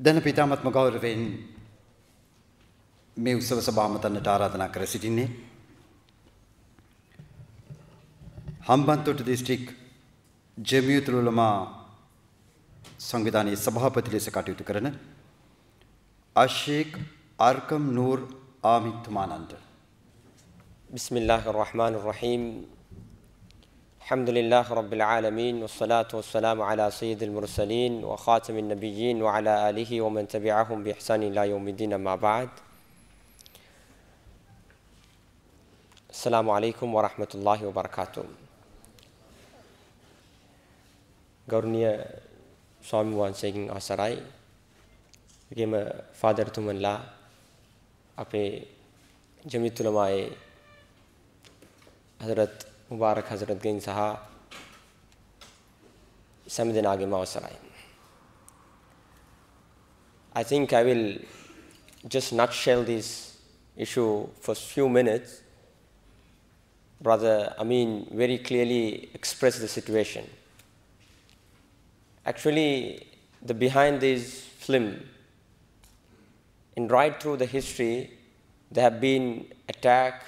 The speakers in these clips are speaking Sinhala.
දැන පිතාමත්ම ගෞරවයෙන් මේ උත්සව සභාමතන්නට ආරාධනා කර සිටින්නේ හම්බන්තොට දිස්ත්‍රික් ජමියතුල් උලමා සංවිධානයේ සභාපති ලෙස කටයුතු කරන අෂේක් අර්කම් Noor ආමිත් තුමානන්ද. බිස්මිල්ලාහිර් රහ්මානිර් Rahim. Alhamdulillahi Rabbil Alameen, wassalatu wassalamu ala sayyidil mursalin wa khatamin nabiyyin wa ala alihi wa man tabi'ahum bi ihsan ila yawmiddin, amma ba'd. Assalamu alaikum wa rahmatullahi wa barakatuh. ගෞරවනීය ස්වාමීන් වහන්සේගෙන් අවසරයි. ඒකෙම ෆාදර් තුමන්ලා අපේ ජමියතුල් උලමායේ හදරත් Mubarak Hazrat Gen Saha Samidinagem Avassarai. I think I will just nutshell this issue for a few minutes. Brother Amin very clearly expressed the situation. Actually, the behind this film, and right through the history, there have been attacks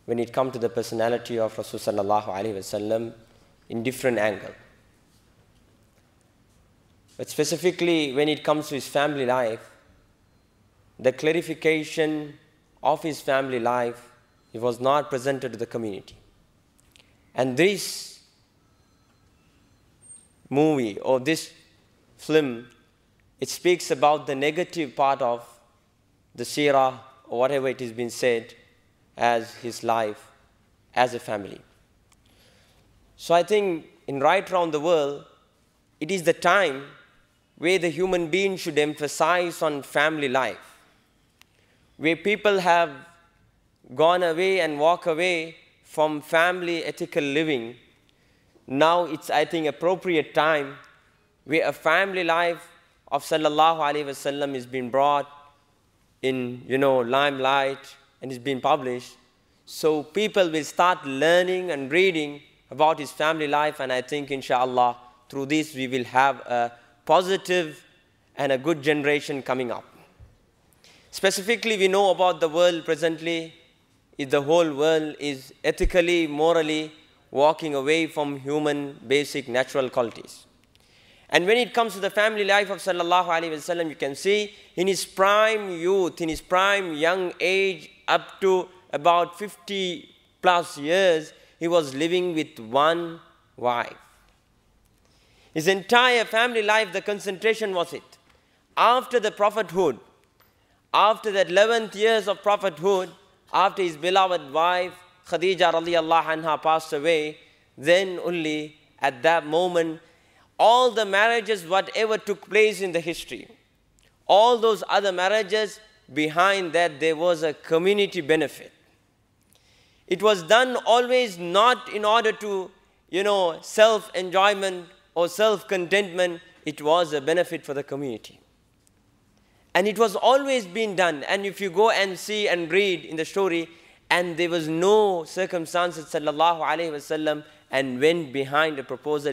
when it comes to the personality of Rasul sallallahu alaihi wasallam in different angles. But specifically when it comes to his family life, the clarification of his family life, it was not presented to the community. And this movie or this film, it speaks about the negative part of the seerah or whatever it has been said as his life as a family. So I think in right around the world, it is the time where the human being should emphasize on family life, where people have gone away and walk away from family ethical living. Now it's, I think, appropriate time where a family life of sallallahu alaihi wasallam is being brought in, limelight, and it's been published, so people will start learning and reading about his family life, and I think inshallah through this we will have a positive and a good generation coming up. Specifically, we know about the world presently, the whole world is ethically, morally walking away from human basic natural qualities. And when it comes to the family life of sallallahu alaihi wasallam, you can see in his prime youth, in his prime young age, up to about 50 plus years, he was living with one wife. His entire family life, the concentration was it. After the prophethood, after the 11th years of prophethood, after his beloved wife, Khadija radiallahu anha passed away, then only at that moment, all the marriages, whatever took place in the history, all those other marriages, behind that there was a community benefit. It was done always not in order to, self-enjoyment or self-contentment. It was a benefit for the community. And it was always being done. And if you go and see and read in the story, and there was no circumstances, sallallahu alaihi wasallam, and went behind a proposal,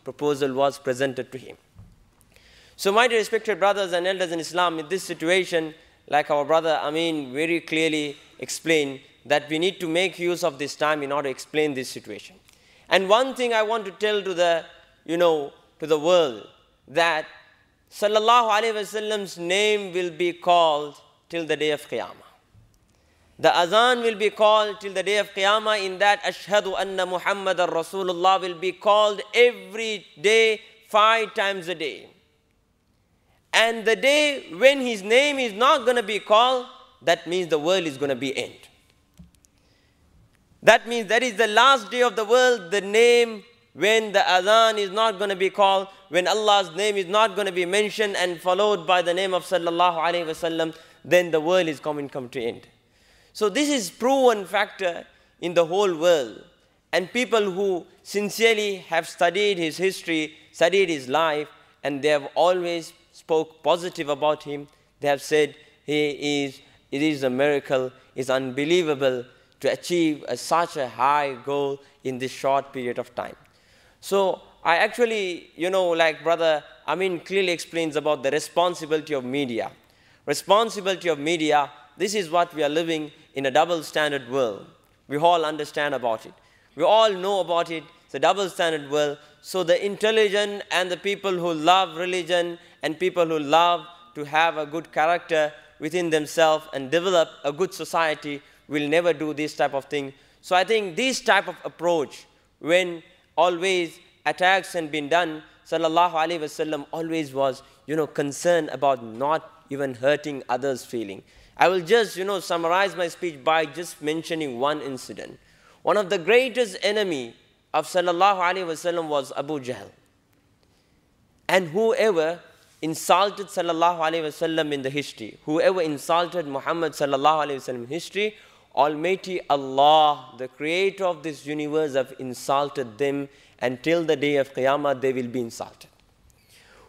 proposal was presented to him. So my dear respected brothers and elders in Islam, in this situation, like our brother Amin very clearly explained, that we need to make use of this time in order to explain this situation. And one thing I want to tell to the, to the world, that sallallahu alaihi wasallam's name will be called till the day of Qiyamah. The azan will be called till the day of Qiyamah. In that, Ashhadu anna Muhammadar Rasulullah will be called every day, 5 times a day. And the day when his name is not going to be called, that means the world is going to be end. That means that is the last day of the world, the name when the adhan is not going to be called, when Allah's name is not going to be mentioned and followed by the name of sallallahu alaihi wasallam, then the world is come to end. So this is proven factor in the whole world. And people who sincerely have studied his history, studied his life, and they have always spoke positive about him. They have said it is a miracle, it's unbelievable to achieve such a high goal in this short period of time. So I actually, like Brother Amin clearly explains about the responsibility of media. Responsibility of media, this is what we are living in a double standard world. We all understand about it. We all know about it. It's a double standard world. So the intelligent and the people who love religion and people who love to have a good character within themselves and develop a good society will never do this type of thing. So I think this type of approach, when always attacks had been done, Sallallahu Alaihi Wasallam always was, concerned about not even hurting others' feeling. I will just, summarize my speech by just mentioning one incident. One of the greatest enemy of Sallallahu Alaihi Wasallam was Abu Jahl. And whoever insulted Sallallahu Alaihi Wasallam in the history, whoever insulted Muhammad Sallallahu Alaihi Wasallam in history, Almighty Allah, the creator of this universe, have insulted them, and till the day of Qiyamah they will be insulted.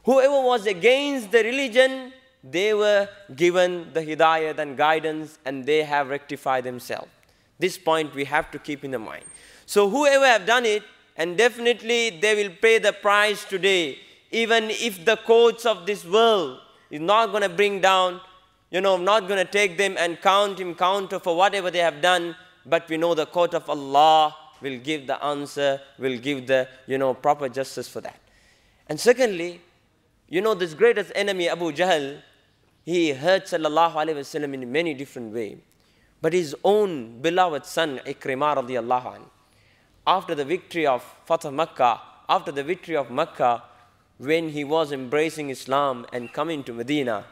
Whoever was against the religion, they were given the hidayat and guidance, and they have rectified themselves. This point we have to keep in the mind. So whoever have done it, and definitely they will pay the price today, even if the courts of this world is not going to bring down, not going to take them and counter for whatever they have done, but we know the court of Allah will give the answer, will give the, proper justice for that. And secondly, this greatest enemy, Abu Jahl, he hurt Sallallahu Alaihi Wasallam in many different ways. But his own beloved son, Ikrimah radiallahu anh, after the victory of Fatah Makkah, after the victory of Makkah, when he was embracing Islam and coming to Medina,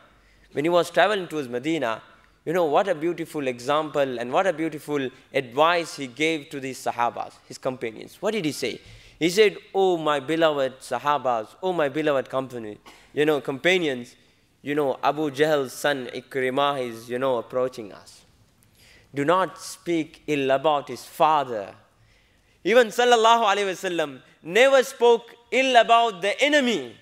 when he was traveling towards Medina, what a beautiful example and what a beautiful advice he gave to these Sahabas, his companions. What did he say? He said, "Oh, my beloved Sahabas, oh, my beloved companions, Abu Jahl's son Ikrimah is, approaching us. Do not speak ill about his father." Even Sallallahu Alaihi Wasallam never spoke ill about the enemy.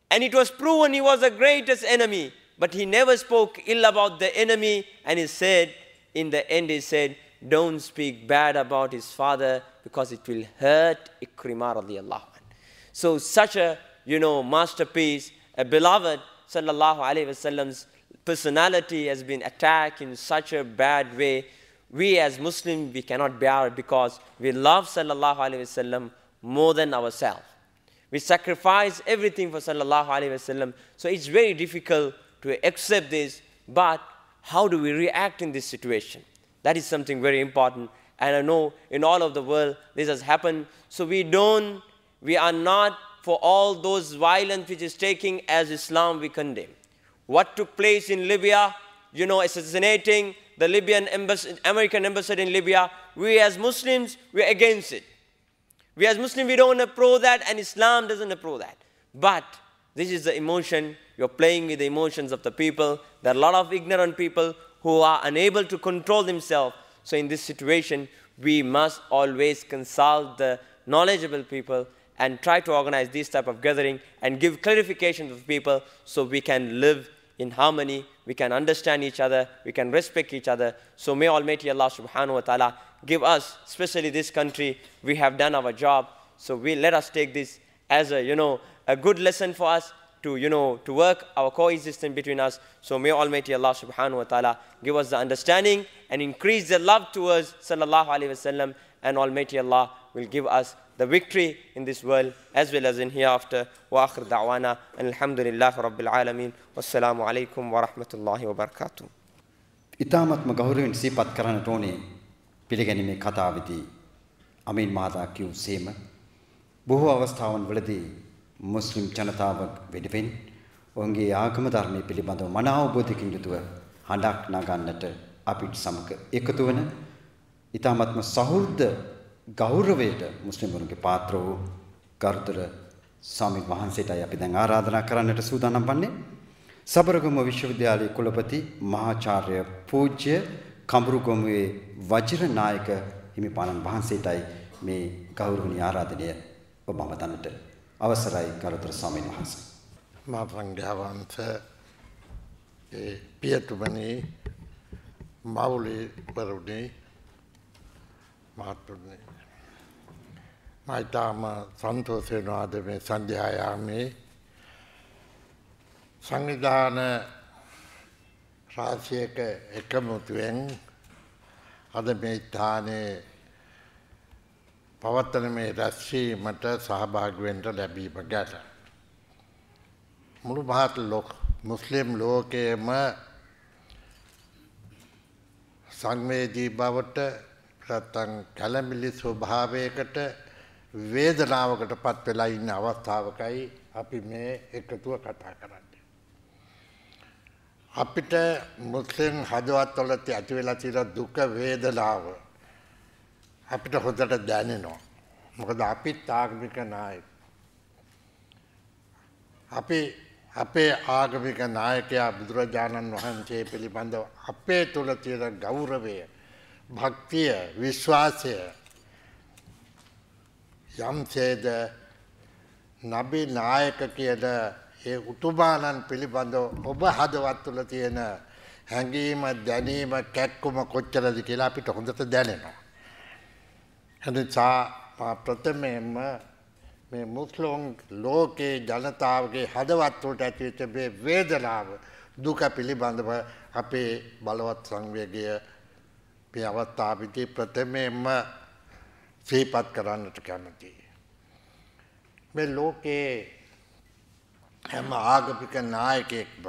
And it was proven he was the greatest enemy. But he never spoke ill about the enemy. And he said, in the end he said, don't speak bad about his father because it will hurt Ikrimah radiallahu anh. So such a, masterpiece, a beloved Sallallahu Alaihi Wasallam's personality has been attacked in such a bad way. We as Muslims, we cannot bear it because we love Sallallahu Alaihi Wasallam more than ourselves. We sacrifice everything for Sallallahu Alaihi Wasallam. So it's very difficult to accept this, but how do we react in this situation? That is something very important. And I know in all of the world this has happened. So we are not for all those violence which is taking as Islam we condemn. What took place in Libya, assassinating the American ambassador in Libya, we as Muslims, we're against it. We as Muslims, we don't approve that, and Islam doesn't approve that. But this is the emotion. You're playing with the emotions of the people. There are a lot of ignorant people who are unable to control themselves. So in this situation, we must always consult the knowledgeable people and try to organize this type of gathering and give clarification to the people so we can live in harmony, we can understand each other, we can respect each other. So may Almighty Allah subhanahu wa ta'ala give us, especially this country, we have done our job. So let us take this as a good lesson for us to work our coexistence between us. So may Almighty Allah subhanahu wa ta'ala give us the understanding and increase the love towards Sallallahu Alaihi Wasallam, and Almighty Allah will give us the victory in this world as well as in hereafter. Wa akhir da'wana alhamdulillahi rabbil alameen. Wassalamu alaikum wa rahmatullahi wa barakatuh. ඉතාමත්ම ගෞරවයෙන් සිහිපත් කරන්නට ඕනේ පිළිගැනීමේ කතාවේදී අමීන් මහතා කියූ සේම බොහෝ අවස්ථාවන් වලදී මුස්ලිම් ජනතාව වෙනුවෙන් ඔවුන්ගේ ආගම ධර්මයේ පිළිබඳව මන අවබෝධයකින් යුතුව හඬක් නගන්නට අපිට සමග එකතු වන ඉතාමත්ම සහෘද ගෞරවයට මුස්ලිම්වරුන්ගේ පාත්‍ර වූ ගරුතර ස්වාමීන් වහන්සේටයි අපි දැන් ආරාධනා කරන්නට සූදානම් වන්නේ. සබරගම විශ්වවිද්‍යාලයේ කුලපති මහාචාර්ය පූජ්‍ය කඹුරුගමුවේ වජිරනායක හිමිපාණන් වහන්සේටයි මේ ගෞරවනීය ආරාධනය ඔබ මතන්නට අවසරයි ගරුතර ස්වාමීන් වහන්සේ. මා සංඝයාවන්ත පියතුමනි මෞලි වරුනි මහත්තුනි මයිතාම සන්තෝෂ වෙනවා අද මේ සන්ධ්‍යා යාමේ සංවිධාන රාශියක එකමුතුවෙන් අද මේ ස්ථානයේ පවත්වන මේ රැස්වීමට සහභාගී වෙන්න ලැබීම ගැන මුළු මහත් මුස්ලිම් ලෝකයේම සංවේදී බවට නැත්නම් කලමිලි ස්වභාවයකට වේදනාවකට පත් වෙලා ඉන්න අවස්ථාවකයි අපි මේ එකතුව කතා කරන්නේ. අපිට මුස්ලිම් හදවත්වල ඇති වෙලා තියෙන දුක වේදනාව අපිට හොඳට දැනෙනවා. මොකද අපි ආගමික නායක. අපේ ආගමික නායකයා බුදුරජාණන් වහන්සේ පිළිබඳව අපේ තුල තියෙන ගෞරවය, භක්තිය, විශ්වාසය යම්සේද නබි නායක කියන ඒ උතුමාණන් පිළිබඳව ඔබ හදවත් තුල තියෙන හැඟීම, දැනීම, කැක්කුම කොච්චරද කියලා අපිට හොඳට දැනෙනවා. එනිසා ප්‍රථමයෙන්ම මේ මුස්ලිම් ලෝකේ ජනතාවගේ හදවත් වලට ඇතිවෙච්ච මේ වේදනාව, දුක පිළිබඳව අපේ බලවත් සංවේගය මේ අවස්ථාවේදී ප්‍රථමයෙන්ම සිහිපත් කරන්නට කැමතියි. මේ ලෝකේ හැම ආගමික නායකයෙක්ම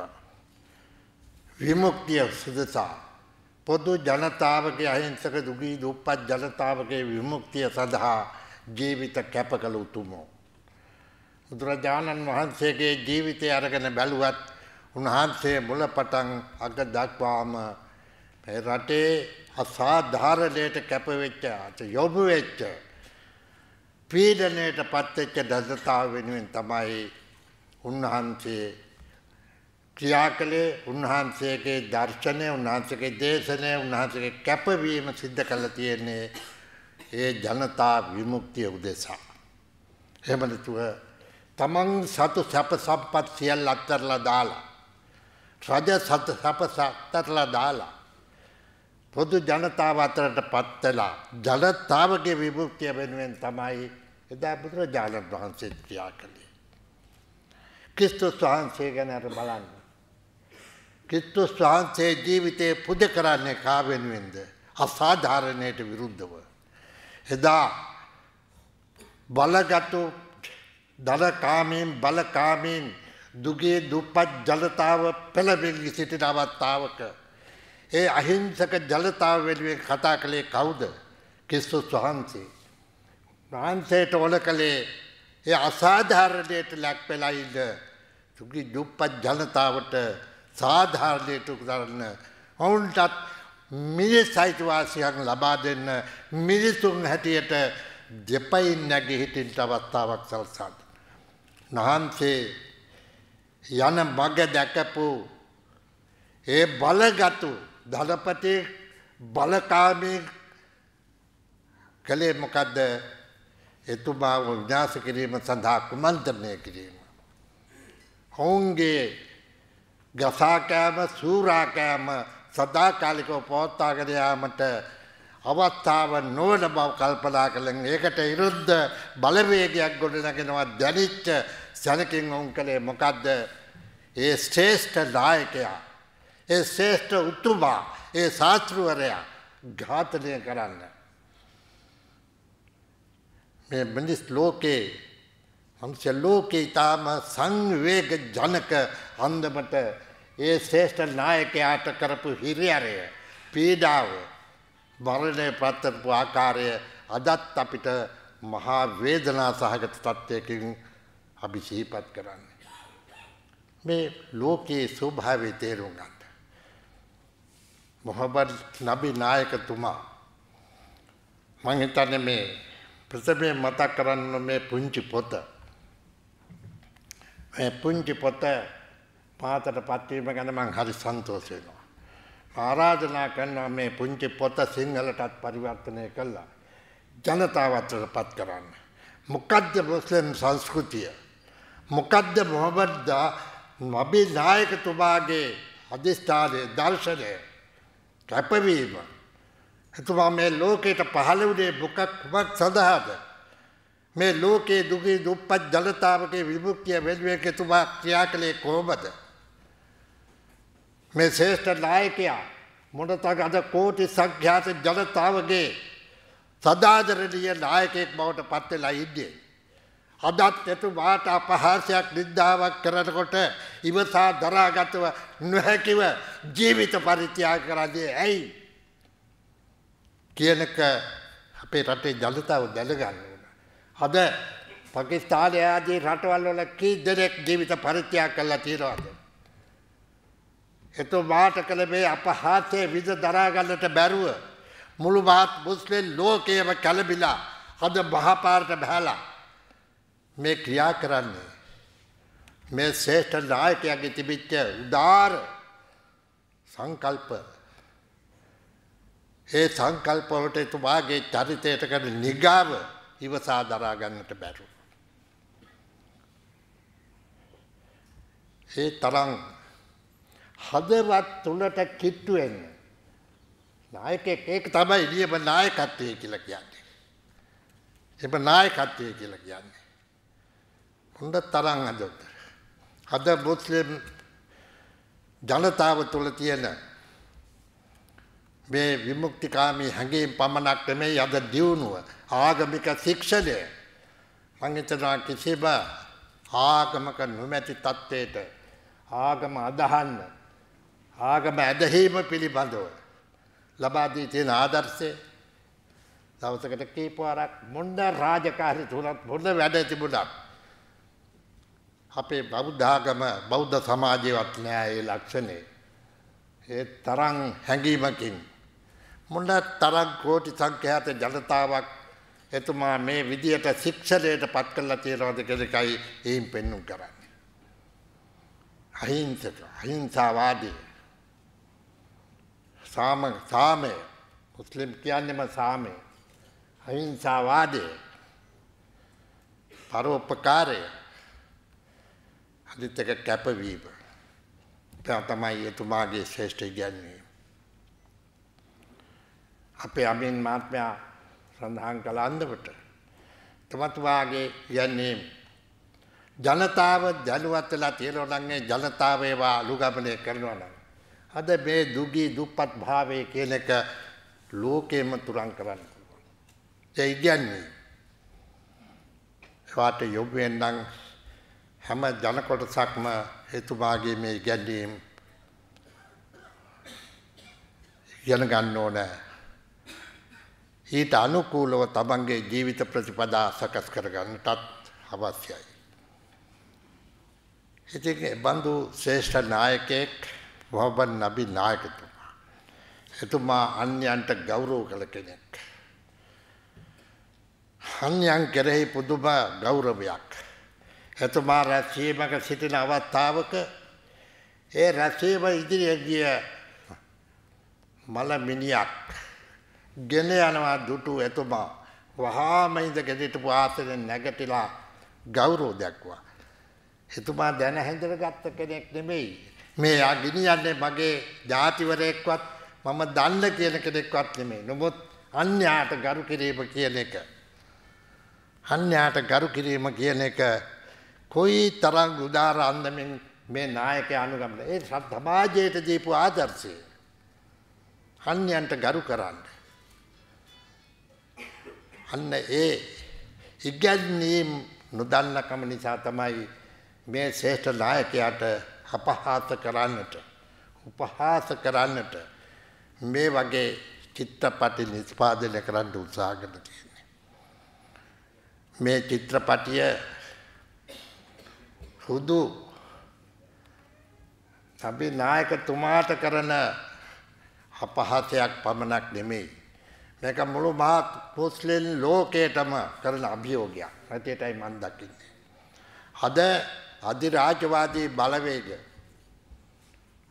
විමුක්තිය සුදසා පොදු ජනතාවගේ අහිංසක දුගී දුප්පත් ජනතාවගේ විමුක්තිය සඳහා ජීවිත කැප කළ උතුමෝ. බුදුරජාණන් වහන්සේගේ ජීවිතය අරගෙන බැලුවත් උන්වහන්සේ මුලපටන් අග දක්වාම මේ රටේ අසාධාරණයට කැප වෙච්ච, යොමු වෙච්ච, පීඩනයට පත් වෙච්ච ජනතාව වෙනුවෙන් තමයි උන්වහන්සේ ක්‍රියා කළේ. උන්වහන්සේගේ දර්ශනය, උන්වහන්සේගේ දේශනය, උන්වහන්සේගේ කැපවීම සිද්ධ කළ තියෙන්නේ ඒ ජනතා විමුක්තිය උදෙසා. එහෙම නැතුව තමන් සතු සැප සම්පත් සියල්ල අත්හැරලා දාලා, රජ සතු සැප අත්හැරලා දාලා පොදු ජනතාව අතරට පත් වෙලා ජනතාවගේ විමුක්තිය වෙනුවෙන් තමයි එදා බුදුරජාණන් වහන්සේ ක්‍රියා කළේ. ක්‍රිස්තුස් වහන්සේ ගැන බලන්න. ක්‍රිස්තුස් වහන්සේ ජීවිතේ පුද කරන්නේ කා වෙනුවෙන්ද? අසාධාරණයට විරුද්ධව. එදා බලගත්තු බලකාමීන් දුගේ දුප්පත් ජනතාව පෙළඹෙමින් සිටින අවස්ථාවක ඒ අහිංසක ජනතාව වෙනුවෙන් කතා කළේ කවුද? ක්‍රිස්තුස් වහන්සේ. වහන්සේට ඕන කළේ ඒ අසාධාරණයට ලක් වෙලා ඉන්න දුගී දුප්පත් ජනතාවට සාධාරණයට උදාහරණ ඔවුන්ටත් මිනිස් අයිතිවාසිකම් ලබා දෙන්න, මිනිසුන් හැටියට දෙපයින් නැගී හිටින්න අවස්ථාවක් සලසා දෙන්න. වහන්සේ යන මඟ දැකපු ඒ බලගත්ු ධනපති බලකාමී කලේ මොකද්ද? එතුමා විනාශ කිරීම සඳහා කුමන්ත්‍රණය කිරීම. ඔවුන්ගේ ගසාකෑම, සූරාකෑම සදාකාලිකව පවත්වාගෙන යාමට අවස්ථාව නොවන බව කල්පනා කළෙන් ඒකට විරුද්ධ බලවේගයක් ගොඩනගෙනවා දැනිච්ච සැනකින් ඔවුන් කළේ මොකද්ද? ඒ ශ්‍රේෂ්ඨ නායකයා, ඒ ශ්‍රේෂ්ඨ උතුමා, ඒ ශාස්ත්‍රවරයා ඝාතනය කරන්න. මේ මිනිස් ලෝකේ, මනුෂ්‍ය ලෝකේ තාම සංවේග ජනක අන්දමට ඒ ශ්‍රේෂ්ඨ නායකයාට කරපු හිරියරය, පීඩාව, මරණය පත්වපු ආකාරය අදත් අපිට මහා වේදනා සහගත තත්ත්වයකින් අපි සිහිපත් කරන්නේ. මේ ලෝකයේ ස්වභාවය තේරුම් ගන්න. මොහබ්බත් නබි නායකතුමා මම හිතන්නේ මේ ප්‍රථමයෙන් මතක් කරන්න මේ පුංචි පොත. මේ පුංචි පොත පාතටපත් වීම ගැන මම හරි සන්තෝෂ වෙනවා. ආරාධනා කරනවා මේ පුංචි පොත සිංහලටත් පරිවර්තනය කළා ජනතාව අතරටපත් කරන්න. මොකද්ද මුස්ලිම් සංස්කෘතිය? මොකද්ද මොහබ්බත් නබි නායකතුමාගේ අධිෂ්ඨානය, දර්ශනය, කැපවීම? එතුමා මේ ලෝකයට පහළ වුණේ කුමක් සඳහාද? මේ ලෝකයේ දුකී දුප්පත් ජනතාවගේ විමුක්තිය වෙනුවෙන් එතුමා ක්‍රියා කළේ කොහොමද? මේ ශ්‍රේෂ්ඨ නායකයා මොනතරම් අද කෝටි සංඛ්‍යාත ජනතාවගේ සදාදරණීය නායකයෙක් බවට පත් වෙලා ඉන්නේ. අදත් එතුමාට අපහාසයක් නින්දාවක් කරනකොට ඉවසා දරාගතව නොහැකිව ජීවිත පරිත්‍යාග කරන්නේ ඇයි කියනක අපේ රටේ ජනතාව දැනගන්න ඕන. අද පාකිස්තානයේ ආදී රටවල් වල කී දෙනෙක් ජීවිත පරිත්‍යාග කළා තියෙනවද? එතුමාට කළ මේ අපහාසයේ විඳ දරා ගන්නට බැරුව මුළු මහත් මුස්ලිම් ලෝකයේම කලබිලා අද මහපාරට බහලා මේ ක්‍රියා කරන්නේ මේ ශ්‍රේෂ්ඨ නායකයාගේ තිබිච්ච උදාර සංකල්ප. ඒ සංකල්ප වලට එතුමාගේ චරිතයට කරන නිගාව ඉවසා දරා ගන්නට බැරුව. ඒ තරම් හදවත් තුලට කිට්ටු වෙන්නේ නායකයෙක්. ඒක තමයි නියම නායකත්වය කියලා කියන්නේ. ඒක නායකත්වය කියලා කියන්නේ. හොඳ තරම් අද මුස්ලිම් ජනතාව තුළ තියෙන මේ විමුක්තිකාමී හැඟීම් පමණක් නෙමෙයි අද දියුණුව ආගමික ශික්ෂණය මම හිතනවා කිසිම ආගමක නොමැති තත්ත්වයට ආගම අදහන්න ආගම ඇදහිීම පිළිබඳව ලබා දී තියෙන ආදර්ශය දවසකට කීපවරක් මොන රාජකාරී තුනත් මොන වැඩ තිබුණත් අපේ බෞද්ධ ආගම බෞද්ධ සමාජයවත් නෑ ඒ ලක්ෂණේ. ඒ තරම් හැඟීමකින් මොන තරම් කෝටි සංඛ්‍යාත ජනතාවක් එතුමා මේ විදියට ශික්ෂණයට පත් කරලා තියෙනවද කියන එකයි එයින් පෙන්වුම් කරන්නේ. අහිංසාවාදී සාමය මුස්ලිම් කියන්නේම සාමය අහිංසාවාදී පරෝපකාරය අනිත් එක කැපවීම තමයි එතුමාගේ ශ්‍රේෂ්ඨ ඉගැන්වීම. අපේ අමින් මහත්මයා සඳහන් කළ අන්දමට තමතුමාගේ ඉගැන්වීම ජනතාව දැනුවත් වෙලා තියෙනවා නම් ඒ ජනතාව ඒවා අනුගමනය කරනවා නම් අද මේ දුගී දුප්පත් භාවයේ කියන එක ලෝකෙම තුරන් කරන්න පුළුවන්. ඒ ඉගැන්වීම ඒවට යොමු වෙනනම් හැම ජන කොටසක්ම එතුමාගේ මේ ඉගැන්වීම් ඉගෙන ගන්න ඕන. ඊට අනුකූලව තමන්ගේ ජීවිත ප්‍රතිපදා සකස් කරගන්නටත් අවශ්‍යයි. ඉතින් බඳු ශ්‍රේෂ්ඨ නායකයෙක් මොහම්මද් නබි නායකතුමා. එතුමා අන්‍යයන්ට ගෞරව කළ කෙනෙක්. අන්‍යයන් කෙරෙහි පුදුම ගෞරවයක්. එතුමා රැස්වීමක සිටින අවස්ථාවක ඒ රැස්වීම ඉදිරියේ ගිය මලමිනියක් ගෙන යනවා දුටු එතුමා වහාම ඉඳගෙන හිටපු ආසනෙන් නැගිටලා ගෞරව දක්වා. එතුමා දැන හැඳිනගත්ත කෙනෙක් නෙමෙයි. මේ අගිනියන්නේ මගේ ජාතිවරයෙක්වත් මම දන්න කියන කෙනෙක්වත් නෙමෙයි. නමුත් අන්‍යයාට ගරු කිරීම කියන එක අන්‍යයාට ගරු කිරීම කියන එක කොයි තරම් උදාර අන්දමින් මේ නායකයා අනුගමනය. ඒ සමාජයට දීපු ආදර්ශය අන්‍යයන්ට ගරු කරන්න. අන්න ඒ ඉගැන්වීම් නොදන්නකම නිසා තමයි මේ ශ්‍රේෂ්ඨ නායකයාට අපහාස කරන්නට උපහාස කරන්නට මේ වගේ චිත්‍රපටි නිෂ්පාදනය කරන්න උත්සාහ කරලා තියෙන්නේ. මේ චිත්‍රපටිය හුදු නබි නායකතුමාට කරන අපහාසයක් පමණක් නෙමෙයි. මේක මුළු මහත් මුස්ලිම් ලෝකයටම කරන අභියෝගයක්. රටේටයි මම දකින්නේ. අද අධිරාජ්‍යවාදී බලවේග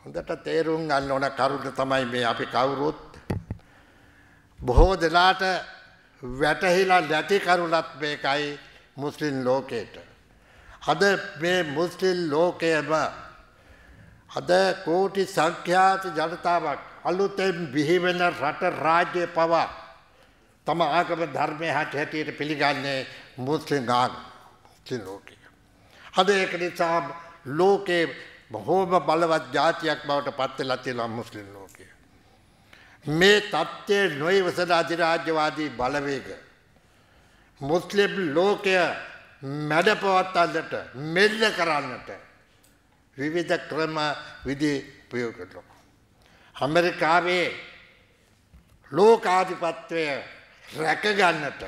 හොඳට තේරුම් ගන්න ඕන කරුණ තමයි මේ අපි කවුරුත් බොහෝ දෙනාට වැටහිලා නැති කරුණක් මේකයි මුස්ලිම් ලෝකයට. අද මේ මුස්ලිම් ලෝකයේම අද කෝටි සංඛ්‍යාත ජනතාවක් අලුතෙන් බිහි වෙන රට රාජ්‍ය පවා තම ආගම ධර්මයේ හැටියට පිළිගන්නේ මුස්ලිම් ලෝකය. අද ඒක නිසා ලෝකේ බොහෝම බලවත් ජාතියක් බවට පත් වෙලා තියෙනවා මුස්ලිම් ලෝකය. මේ තත්ත්වයේ නොයවසන අධිරාජ්‍යවාදී බලවේග මුස්ලිම් ලෝකය මැඩපවත්තන්නට මෙල්ල කරන්නට විවිධ ක්‍රම විදි ප්‍රයෝග කරනවා. ඇමරිකාවේ ලෝකාධිපත්‍යය රැකගන්නට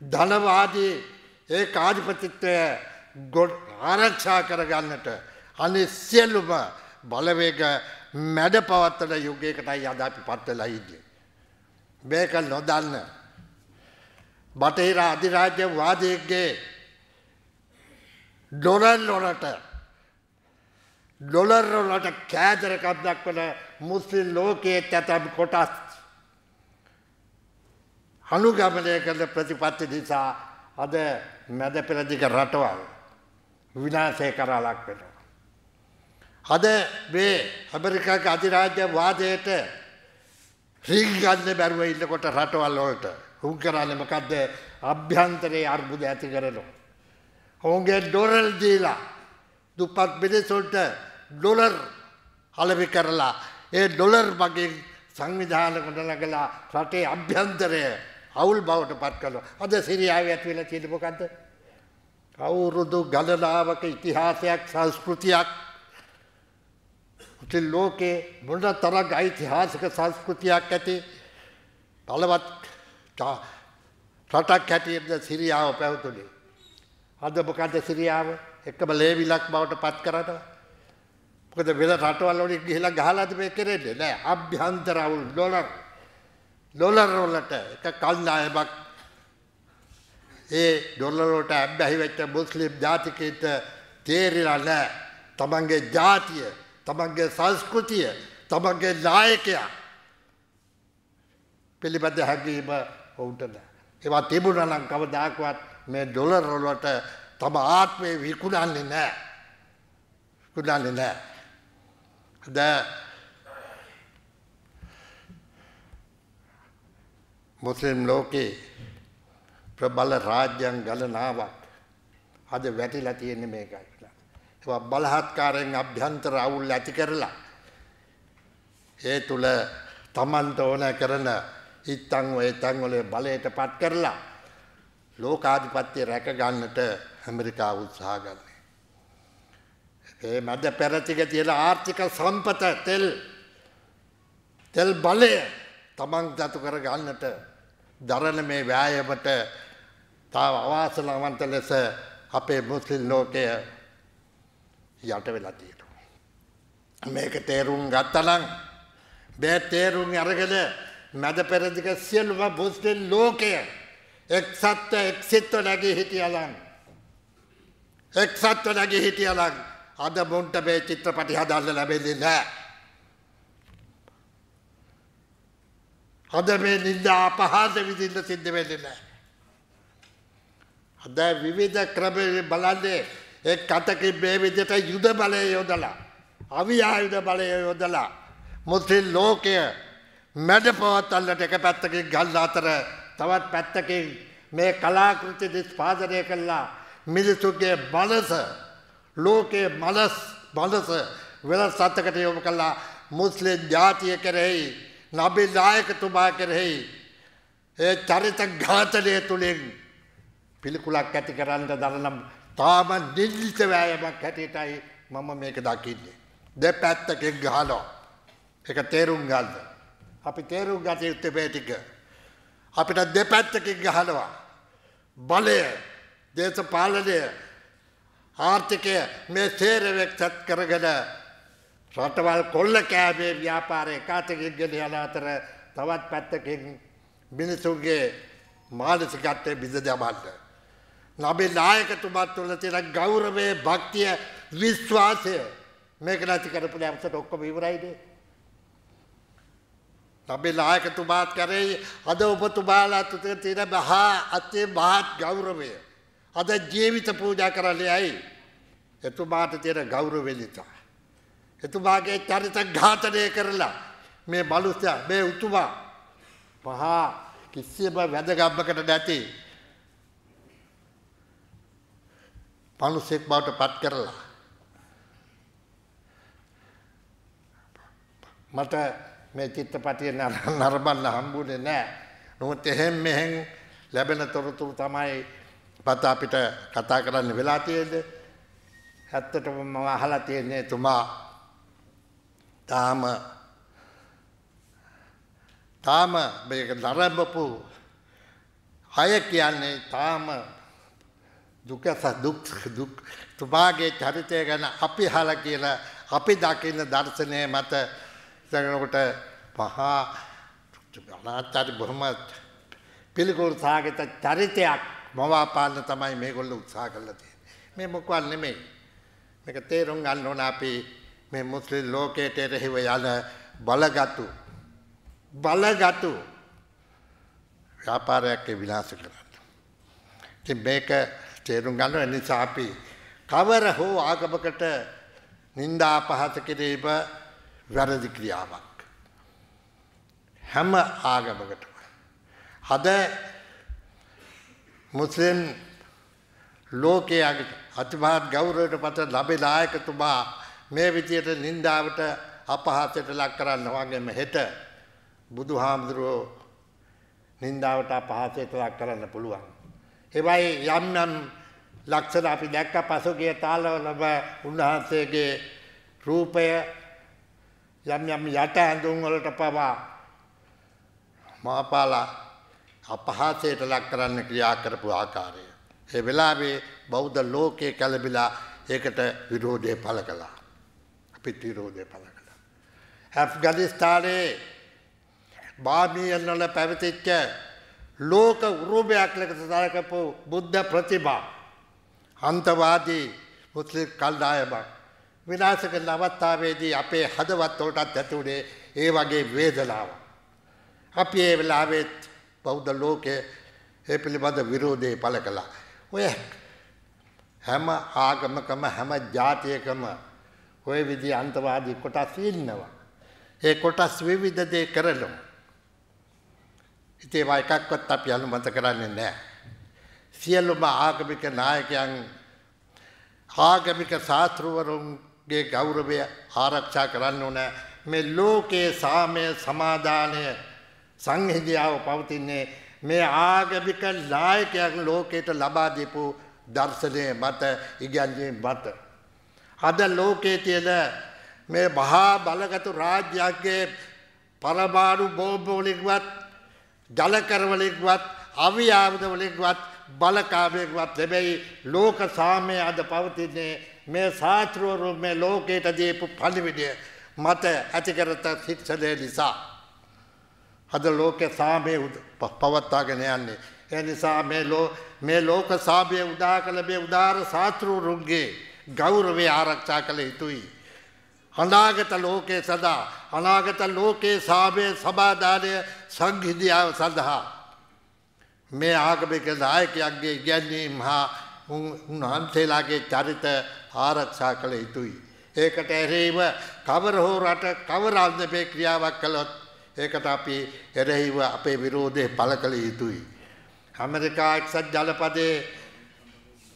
ධනවාදී ඒකාධිපතිත්වය ආරක්ෂා කරගන්නට අනිත් සියලුම බලවේග මැඩපවත්තන යුගයකටයි අද අපි පත් වෙලා ඉන්නේ. මේක නොදන්න බටහිර අධිරාජ්‍යවාදීන්ගේ ඩොලර් වලට කෑදරකම් දක්වන මුස්ලිම් ලෝකයේ ඇතම් කොටස් අනුගමනය කරන ප්‍රතිපත්ති නිසා අද මැද පෙරදිග රටවල් විනාශය කරා ලක් වෙනවා. අද මේ ඇමරිකාවේ අධිරාජ්‍යවාදයට රිංගන්න බැරුව ඉන්නකොට රටවල් වලට උන් කරන්නේ මොකද්ද? අභ්‍යන්තරයේ අර්බුද ඇති කරනවා. ඔවුන්ගේ ඩොලර් දීලා දුප්පත් මිනිසුන්ට ඩොලර් අලෙවි කරලා ඒ ඩොලර් මගින් සංවිධාන ගොඩනගලා රටේ අභ්‍යන්තරය අවුල් බවට පත් කරනවා. අද සිරියාවේ ඇති වෙලා තියෙන්නේ මොකද්ද? අවුරුදු ගණනාවක ඉතිහාසයක් සංස්කෘතියක් මුස්ලිම් ලෝකේ මොනතරම් ඓතිහාසික සංස්කෘතියක් ඇති බලවත් රටක් හැටියට සිරියාව පැවතුනේ. අද මොකද සිරියාව එකම ලේවිලක් බවට පත් කරනවා. මොකද වෙන රටවල් වලින් ගිහිලා ගහලාද මේ කරන්නේ නෑ. අභ්‍යන්තර අවුල් ඩොලර් වලට එක කල්නායමක් ඒ ඩොලර් වලට අබ්බැහි වෙච්ච මුස්ලිම් ජාතිකයින්ට තේරිලා නෑ. තමන්ගේ ජාතිය, තමන්ගේ සංස්කෘතිය, තමන්ගේ නායකයා පිළිබඳ හැඟීම වුන්ට නෑ. ඒවා තිබුණා නම් කවදාකවත් මේ ඩොලර් වලට තම ආත්මේ විකුණන්නේ නෑ. මුස්ලිම් ලෝකේ ප්‍රබල රාජ්‍යයන් ගණනාවක් අද වැටිලා තියෙන්නේ මේකයි. ඒවා බලහත්කාරයෙන් අභ්‍යන්තර අවුල් ඇති කරලා ඒ තුල තමන්ට ඕන කරන ඉත්තන් වල බලයට පත් කරලා ලෝකාධිපත්‍ය රැක ගන්නට ඇමරිකාව උත්සාහ ගන්නේ. ඒ මැද පෙරතික තියෙන ආර්ථික සම්පත තෙල් බලය තමන් දතු කර ගන්නට දරන මේ වෑයමට තාම අවාසනාවන්ත ලෙස අපේ මුස්ලිම් ලෝකය යට වෙලා තියෙනවා. මේක තේරුම් ගත්තා නම් මේ තේරුම් අරගෙන මැද පෙරදිග සියලුම මුස්ලිම් ලෝකය එක්සත්ව නැගී හිටියලන් අද මුන්ට මේ චිත්‍රපටි හදන්න ලැබෙන්නේ නැහැ. අද මේ නින්දා අපහාස විඳින්න සිද්ධ වෙන්නේ නැහැ. අද විවිධ ක්‍රම බලන්නේ එක් අතකින් මේ විදිහට යුද බලය යොදලා අවිආයුධ බලය යොදලා මුස්ලිම් ලෝකය මැඩපවත්තන්නට එක පැත්තකින් ගල් අතර තවත් පැත්තකින් මේ කලාකෘති නිෂ්පාදනය කළා මිනිසුන්ගේ මනස ලෝකයේ මනස වෙනස් අතකට යොමු කළා මුස්ලිම් ජාතිය කෙරෙහි නබි නායකතුමා කෙරෙහි ඒ චරිත ඝාතනය තුලින් පිළිකුලක් ඇති කරන්න දරන තාම නිල්ලිත වෑයමක් හැටියටයි මම මේක දකින්නේ. දෙපැත්තකින් ගහනවා. ඒක තේරුම් ගන්න. අපි තේරුම් ගත යුත්තේ මේ ටික. අපිට දෙපැත්තකින් ගහනවා. බලය, දේශපාලනය, ආර්ථිකය මේ සේරවෙක් සත් කරගෙන රටවල් කොල්ල කෑමේ ව්‍යාපාරය කාටකින් ගෙන යන අතර තවත් පැත්තකින් මිනිසුන්ගේ මානසිකත්වයේ බිඳ දමන්න. නබි නායකතුමා තුළ තියෙන ගෞරවය, භක්තිය, විශ්වාසය මේක නැති කරපු දැවසට ඔක්කොම ඉවරයිනේ. නබි නායකතුමාත් කරේ අද ඔබතුමාලා තුළ තියෙන මහත් ගෞරවය අද ජීවිත පූජා කරන්නේ ඇයි? එතුමාට තියෙන ගෞරවය නිසා. එතුමාගේ චරිත ඝාතනය කරලා මේ මනුස්සයා මේ උතුමා මහා කිසිම වැදගත්කමකට නැති මනුස්සෙක් බවට පත් කරලා මට මේ චිත්‍රපටිය නරඹන්න හම්බුනේ නැහැ. නමුත් එහෙන් මෙහෙන් ලැබෙන තොරතුරු තමයි පත අපිට කතා කරන්න වෙලා තියෙන්නේ. ඇත්තටම මම අහලා තියෙන්නේ තුමා තාම මේක නරඹපු අය කියන්නේ තාම දුක තුමාගේ චරිතය ගැන අපි අහලා කියලා අපි දකින්න දර්ශනය මත දකිනකොට මහා අනාත්මයි බොහොම පිළිකුල් සාගත චරිතයක් මවාපාන්න තමයි මේගොල්ලෝ උත්සාහ කරලා තියෙන්නේ. මේ මොකක්ද නෙමෙයි. මේක තේරුම් ගන්න ඕන අපි මේ මුස්ලිම් ලෝකයට එරෙහිව යන බලගතු ව්‍යාපාරයක් විනාශ කරන්න. ඉතින් මේක තේරුම් ගන්න නිසා අපි කවර හෝ ආගමකට නින්දා අපහාස කිරීම වැරදි ක්‍රියාවක්. හැම ආගමකටම. අද මුස්ලිම් ලෝකයේ අතිමහත් ගෞරවයට පත් ලැබෙන නායකතුමා මේ විදියට නින්දාවට අපහාසයට ලක් කරන්න වගේම හෙට බුදුහාමුදුරුවෝ නින්දාවට අපහාසයට ලක් කරන්න පුළුවන්. ඒවයි යම් ලක්ෂණ අපි දැක්ක පසුගිය තාලවලම උන්වහන්සේගේ රූපය යම් යට ඇඳුම් වලට පවා මාපාලා අපහාසයට ලක් කරන්න ක්‍රියා කරපු ආකාරය. ඒ වෙලාවේ බෞද්ධ ලෝකයේ කලබිලා ඒකට විරෝධය පළ කළා. අපිත් විරෝධය පළ කළා. ඇෆ්ගනිස්තානයේ බාමියන් වල පැවතිච්ච ලෝක උරුමයක් ලෙස සලකපු බුද්ධ ප්‍රතිමා අන්තවාදී මුස්ලිම් කල්දායමක් විනාශ කරන අවස්ථාවේදී අපේ හදවත් වලටත් ඇති වුණේ ඒ වගේ වේදනාවක්. අපි ඒ වෙලාවෙත් බෞද්ධ ලෝකයේ ඒ පිළිබඳ විරෝධය පළ කළා. ඔය හැම ආගමකම හැම ජාතියකම ඔය විදිහ අන්තවාදී කොටස් ඉන්නවා. ඒ කොටස් විවිධ දේ කරනවා. ඉතින් එකක්වත් අපි අනුමත කරන්නේ නැහැ. සියලුම ආගමික නායකයන් ආගමික ශාස්ත්‍රවරුන්ගේ ගෞරවය ආරක්ෂා කරන්න ඕන. මේ ලෝකයේ සාමය සමාදානය සංහිඳියාව පවතින්නේ මේ ආගමික නායකයන් ලෝකයට ලබා දීපු දර්ශනය මත ඉගැන්වීම මත. අද ලෝකයේ තියෙන මේ මහා බලගත් රාජ්‍යයන්ගේ පරමාණු බෝම්බ වලින්වත් ජලකර වලින්වත් අවි ආයුධ වලින්වත් බලකාමයක්වත් නෙමෙයි ලෝක සාමය අද පවතින්නේ මේ ශාස්ත්‍රවරු මේ ලෝකයට දීපු පණිවිඩය මත ඇතිකරත ශික්ෂණය නිසා. අද ලෝක සාමය පවත්වාගෙන යන්නේ. ඒ නිසා මේ ලෝක සාමය උදා කළ මේ උදාර ශාස්ත්‍රවරුන්ගේ ගෞරවය ආරක්ෂා කළ යුතුයි. අනාගත ලෝකයේ සදා අනාගත ලෝකයේ සාමය සමාදානය සංහිඳියාව සඳහා මේ ආගමික නායකයන්ගේ ඉගැන්වීම් හා උන්වහන්සේලාගේ චරිත ආරක්ෂා කළ යුතුයි. ඒකට එරෙහිව කවර හෝ රට කවර අන්දමේ ක්‍රියාවක් කළොත් ඒකට අපි එරෙහිව අපේ විරෝධය පළ කළ යුතුයි. ඇමරිකා එක්සත් ජනපදයේ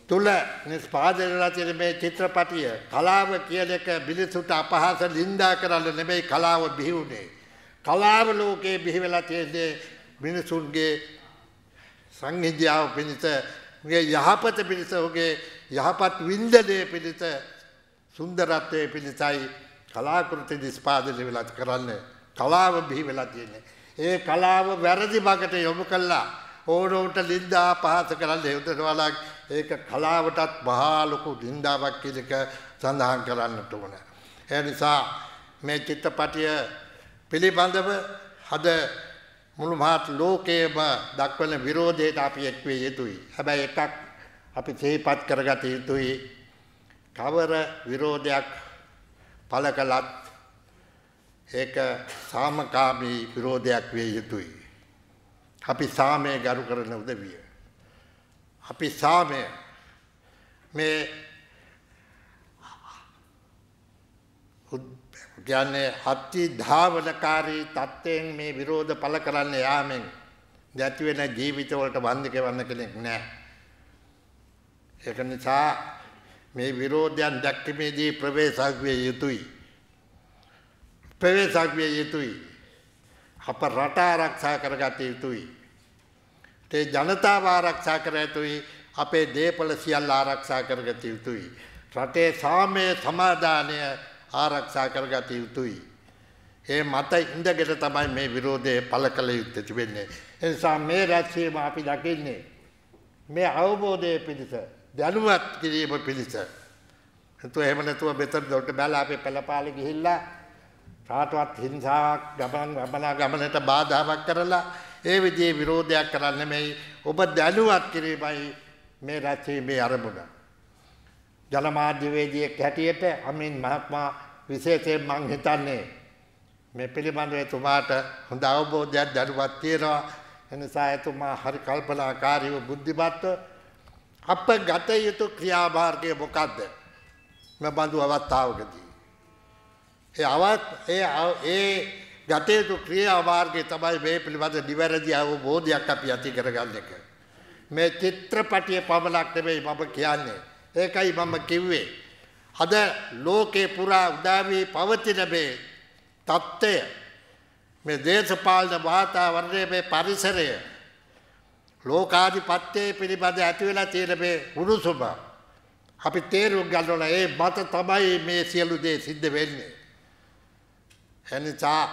තුල නිෂ්පාදනය වෙලා තියෙන මේ චිත්‍රපටිය කලාව කියන එක මිනිසුන්ට අපහාස නින්දා කරන්න නෙමෙයි කලාව බිහි වුණේ. කලාව ලෝකේ බිහි වෙලා තියෙන්නේ මිනිසුන්ගේ සංහිඳියාව පිණිස, උගේ යහපත පිණිස, උගේ යහපත් වින්දනයේ පිණිස, සුන්දරත්වයේ පිණිසයි කලාකෘති නිෂ්පාදනය වෙලා කරන්නේ. කලාව බිහි වෙලා තියෙන්නේ. ඒ කලාව වැරදි බකට යොමු කළා ඕනෝට නින්දා අපහාස කරන්න හේතුවලා ඒක කලාවටත් මහා ලොකු නින්දාවක් කියන එක සඳහන් කරන්නට ඕන. ඒ නිසා මේ චිත්‍රපටිය පිළිබඳව අද මුළු මහත් ලෝකයේම දක්වන විරෝධයට අපි එක් විය යුතුයි. හැබැයි එකක් අපි සිහිපත් කරගත යුතුයි. කවර විරෝධයක් පළ කළත් ඒක සාමකාමී විරෝධයක් විය යුතුයි. අපි සාමය ගරු කරන උදවිය. අපි සාමය මේ කියන්නේ අති ධාවනකාරී තත්ත්වයෙන් මේ විරෝධ පළ කරන්න යාමෙන් නැති වෙන ජීවිතවලට වන්දි කෙවන්න කෙනෙක් නැහැ. ඒක නිසා මේ විරෝධයන් දැක්වීමේදී ප්‍රවේශක් විය යුතුයි. ප්‍රවේශක් විය යුතුයි. අප රට ආරක්ෂා කරගත යුතුයි. ඒ ජනතාව ආරක්ෂා කර යුතුයි. අපේ දේපල සියල්ල ආරක්ෂා කරගත යුතුයි. රටේ සාමය සමාදානය ආරක්ෂා කරගත යුතුයි. ඒ මත ඉඳගෙන තමයි මේ විරෝධය පළ කළ යුත්තේ තිබෙන්නේ. ඒ නිසා මේ රැස්වීම අපි දකින්නේ මේ අවබෝධයේ පිණිස දැනුවත් කිරීම පිණිස. එතකොට එහෙම නැතුව මෙතන දොඩ බැලලා අපි පළපාලි ගිහිල්ලා කාටවත් හිංසාවක් ගමනට බාධාවක් කරලා ඒ විදිහේ විරෝධයක් කරන්නේ නෙමෙයි. ඔබ දැනුවත් කිරීමයි මේ රැස්වීමේ අරමුණ. ජනමාධ්‍යවේදියෙක් හැටියට අමින් මහත්මයා විශේෂයෙන් මං හිතන්නේ මේ පිළිබඳව එතුමාට හොඳ අවබෝධයක් දැනුවත් තියෙනවා. එනිසා එතුමා හරි කල්පනාකාරීව බුද්ධිමත්ව අප ගත යුතු ක්‍රියාමාර්ගය මොකක්ද මේ බඳු අවස්ථාවකදී? ඒ ගත යුතු ක්‍රියාමාර්ගය තමයි මේ පිළිබඳ නිවැරදි අවබෝධයක් අපි ඇති කරගන්න එක. මේ චිත්‍රපටිය පමණක් නෙමෙයි මම කියන්නේ. ඒකයි මම කිව්වේ අද ලෝකේ පුරා උදා වී පවතින මේ තත්ත්වය, මේ දේශපාලන වාතාවරණය, මේ පරිසරය, ලෝකාධිපත්‍යයේ පිළිබඳ ඇති වෙලා තියෙන මේ උණුසුම අපි තේරුම් ගන්න ඕන. ඒ මත තමයි මේ සියලු දේ සිද්ධ වෙන්නේ. එනිසා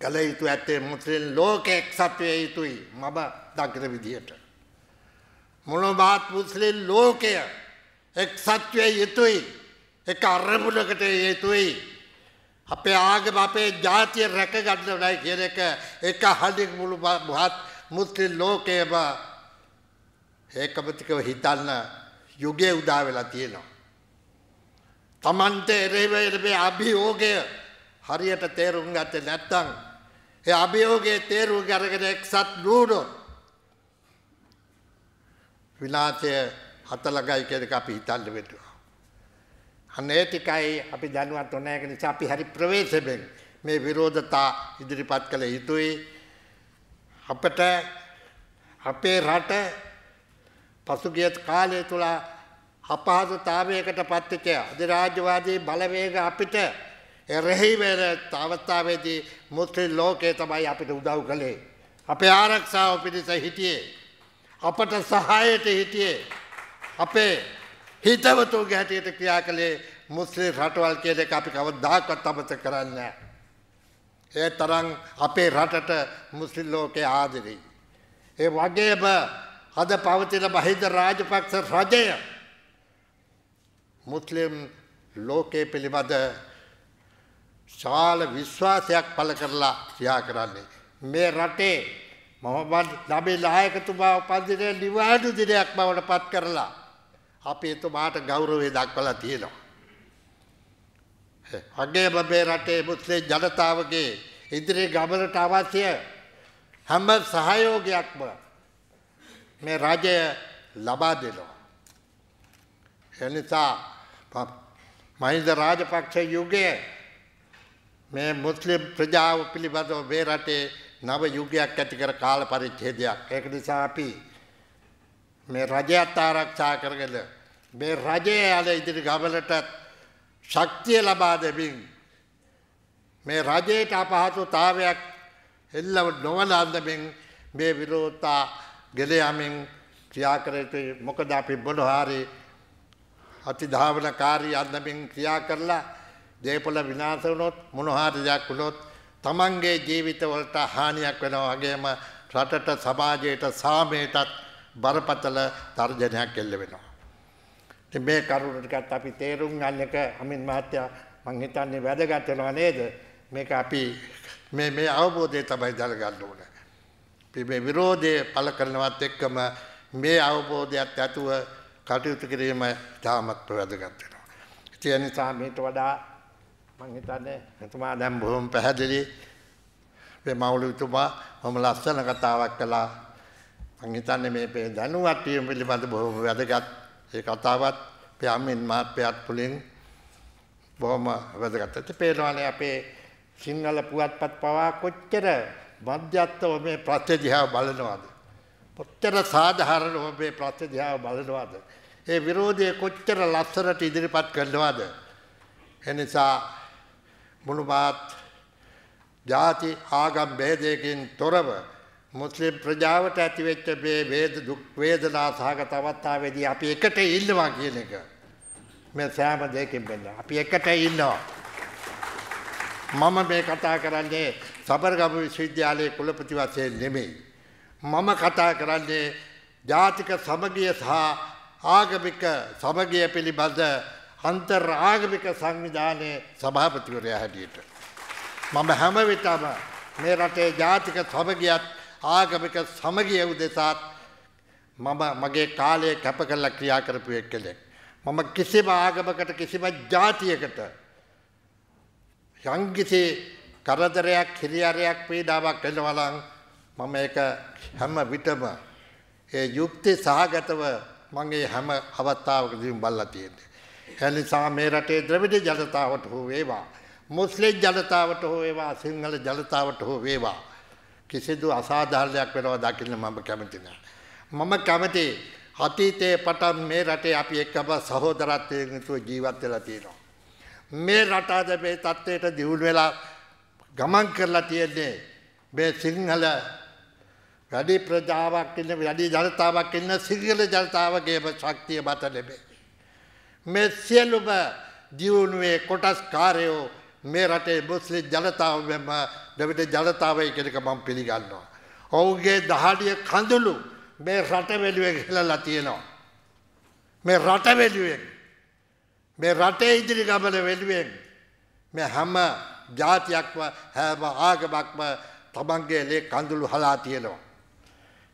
කල යුතු ඇත්තේ මුස්ලිම් ලෝකයේ එක්සත් විය යුතුයි. මම දකින විදියට මොනවාත් මුස්ලිම් ලෝකය එක්සත් විය යුතුයි. එක අරමුණකට යුතුයි. අපේ ආගම අපේ ජාතිය රැක ගන්න ඕනයි කියන එක හදින් මුළු මහත් මුස්ලිම් ලෝකයේම ඒකමතිකව හිතන්න යුගයේ උදා වෙලා තියෙනවා. Tamante එරෙහිව මේ අභියෝගය හරියට තේරුම් ගත්තේ නැත්නම් ඒ අභියෝගයේ තේරුම් අරගෙන එක්සත් නුනොත් විනාශය හතලගයි කියන එක අපි හිතන්න වෙනවා. අනේ ටිකයි අපි දැනුවත් වුණා. ඒක නිසා අපි හරි ප්‍රවේශයෙන් මේ විරෝධතා ඉදිරිපත් කළ යුතුයි. අපට අපේ රට පසුගිය කාලය තුල අපහසුතාවයකට පත් වෙච්ච අධිරාජ්‍යවාදී බලවේග අපිට එරෙහි වෙන අවස්ථාවේදී මුස්ලිම් ලෝකයේ තමයි අපිට උදව් කළේ. අපේ ආරක්ෂාව පිණිස හිටියේ. අපට සහායට හිටියේ. අපේ හිතවතුන්ගේ හැටියට ක්‍රියා කළේ මුස්ලිම් රටවල් කියන එක අපි කවදාකවත් අමතක කරන්නේ නැහැ. ඒ තරම් අපේ රටට මුස්ලිම් ලෝකයේ ආදරෙයි. ඒ වගේම අද පවතින මහින්ද රාජපක්ෂ රජය මුස්ලිම් ලෝකයේ පිළිබඳ ශාල විශ්වාසයක් පළ කරලා ක්‍රියා කරන්නේ. මේ රටේ මොහොමඩ් නබී නායකතුමා උපන්දිනයේ නිවාඩු දිනයක් බවට පත් කරලා අපි එතුමාට ගෞරවය දක්වලා තියෙනවා. වගේම මේ රටේ මුස්ලිම් ජනතාවගේ ඉදිරි ගමනට අවශ්‍ය හැම සහයෝගයක්ම මේ රජය ලබා දෙනවා. එනිසා මහින්ද රාජපක්ෂ යුගයේ මේ මුස්ලිම් ප්‍රජාව පිළිබඳව මේ රටේ නව යුගයක් ඇති කර කාල පරිච්ඡේදයක්. ඒක නිසා අපි මේ රජයත් ආරක්ෂා කරගෙන මේ රජයේ යන ඉදිරි ගමනට ශක්තිය ලබා දෙමින් මේ රජයට අපහසුතාවයක් එල්ලව නොවන අන්දමින් මේ විරෝධතා ගෙන යමින් ක්‍රියා කර යුතුයි. මොකද අපි මොනවාරි අතිධාවනකාරී අන්දමින් ක්‍රියා කරලා දේපල විනාශ වුණොත් මොනවාරි දෙයක් වුණොත් තමන්ගේ ජීවිතවලට හානියක් වෙනවා. වගේම රටට සමාජයට සාමයටත් බරපතල තර්ජනයක් එල්ල වෙනවා. ඉතින් මේ කරුණ ටිකත් අපි තේරුම් ගන්න එක අමින් මහත්තයා මං හිතන්නේ වැදගත් වෙනවා නේද? මේක අපි මේ අවබෝධය තමයි දැනගන්න ඕනේ. අපි මේ විරෝධය පළ කරනවත් එක්කම මේ අවබෝධයත් ඇතුව කටයුතු කිරීම තාමත් වැදගත් වෙනවා. ඒ නිසා මේට වඩා මං හිතන්නේ එතුමා දැන් බොහොම පැහැදිලි මේ මෞලවිතුමා මම ලස්සන කතාවක් කළා. මං හිතන්නේ මේ දැනුවත් වීම පිළිබඳ බොහොම වැදගත්. ඒ කතාවත් පෑමින් මාත්පයත් පුලින් බොහොම වැදගත්. ඒ පේනවානේ අපේ සිංහල පුවත්පත් පවා කොච්චර මධ්‍යස්ථව මේ ප්‍රශ්න දිහා බලනවාද? කොච්චර සාධාරණව මේ ප්‍රශ්න දිහා බලනවාද? ඒ විරෝධය කොච්චර ලස්සනට ඉදිරිපත් කරනවාද? එනිසා මුළුමහත් ජාති ආගම් ભેදයකින් තොරව මුස්ලිම් ප්‍රජාවට ඇතිවෙච්ච මේ දුක් වේදනා සහගත අවස්ථාවේදී අපි එකට ඉන්නවා කියන එක මේ සෑම දෙයකින් වෙන්න. අපි එකට ඉන්නවා. මම මේ කතා කරන්නේ සබරගම විශ්වවිද්‍යාලයේ කුලපති වශයෙන් නෙමෙයි. මම කතා කරන්නේ ජාතික සමගිය සහ ආගමික සමගිය පිළිබඳ අන්තර් ආගමික සංවිධානයේ සභාපතිවරයා හැටියට. මම හැම විටම මේ රටේ ජාතික සමගියත් ආගමික සමගිය උදෙසාත් මගේ කාලය කැප කරලා ක්‍රියා කරපු එක්කෙනෙක්. මම කිසිම ආගමකට කිසිම ජාතියකට යම්කිසි කරදරයක් හිරියාරයක් පීඩාවක් වෙනවා නම් මම ඒක හැම විටම ඒ යුක්ති සහගතව මම ඒ හැම අවස්ථාවකදීම බලලා තියෙන්නේ. ඒ නිසා මේ රටේ ද්‍රවිඩ ජනතාවට හෝ වේවා මුස්ලිම් ජනතාවට හෝ වේවා සිංහල ජනතාවට හෝ වේවා කිසිදු අසාධාරණයක් වෙනවා දකින්න මම කැමති නැහැ. මම කැමති අතීතයේ පටන් මේ රටේ අපි එක්කම සහෝදරත්වයෙන් යුතුව ජීවත් වෙලා තියෙනවා. මේ රට අද මේ තත්ත්වයට දියුණු වෙලා ගමන් කරලා තියෙන්නේ මේ සිංහල වැඩි ප්‍රජාවක් ඉන්න වැඩි ජනතාවක් ඉන්න සිංහල ජනතාවගේම ශක්තිය මත නෙමෙයි. මේ සියලුම දියුණුවේ කොටස්කාරයෝ මේ රටේ මුස්ලිම් ජනතාව මෙම ද්‍රවිඩ ජනතාවයි කියන එක මම පිළිගන්නවා. ඔවුන්ගේ දහඩිය කඳුළු මේ රට වෙනුවෙන් හෙළලා තියෙනවා. මේ රට වෙනුවෙන් මේ රටේ ඉදිරි ගමන වෙනුවෙන් මේ හැම ජාතියක්ම හැම ආගමක්ම තමන්ගේ ලේ කඳුළු හලා තියෙනවා.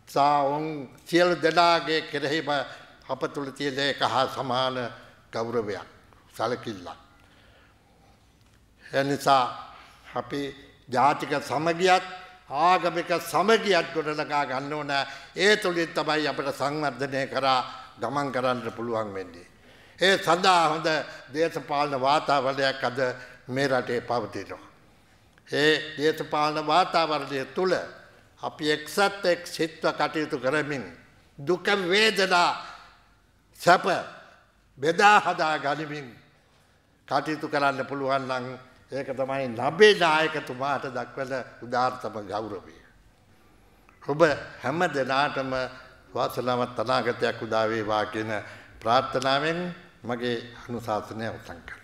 සාවුන් සියලු දෙනාගේ කෙරෙහිම අප තුළ තියෙන එක හා සමාන ගෞරවයක් සැලකිල්ලක්. එනිසා අපි ජාතික සමගියත් ආගමික සමගියත් ගොඩනගා ගන්න ඕන. ඒ තුළින් තමයි අපිට සංවර්ධනය කරා ගමන් කරන්න පුළුවන් වෙන්නේ. ඒ සඳහා හොඳ දේශපාලන වාතාවරණයක් අද මේ රටේ පවතිනවා. ඒ දේශපාලන වාතාවරණය තුළ අපි එක්සත් එක් සිත්ව කටයුතු කරමින් දුක වේදනා සැප බෙදා හදා ගනිමින් කටයුතු කරන්න පුළුවන් නම් ඒක තමයි නබේ නායකතුමාට දක්වන උදාාරතම ගෞරවය. ඔබ හැම දෙනාටම වාසනාවන්ත අනාගතයක් උදා වේවා කියන ප්‍රාර්ථනාවෙන් මගේ අනුශාසනය අවසන් කරනවා.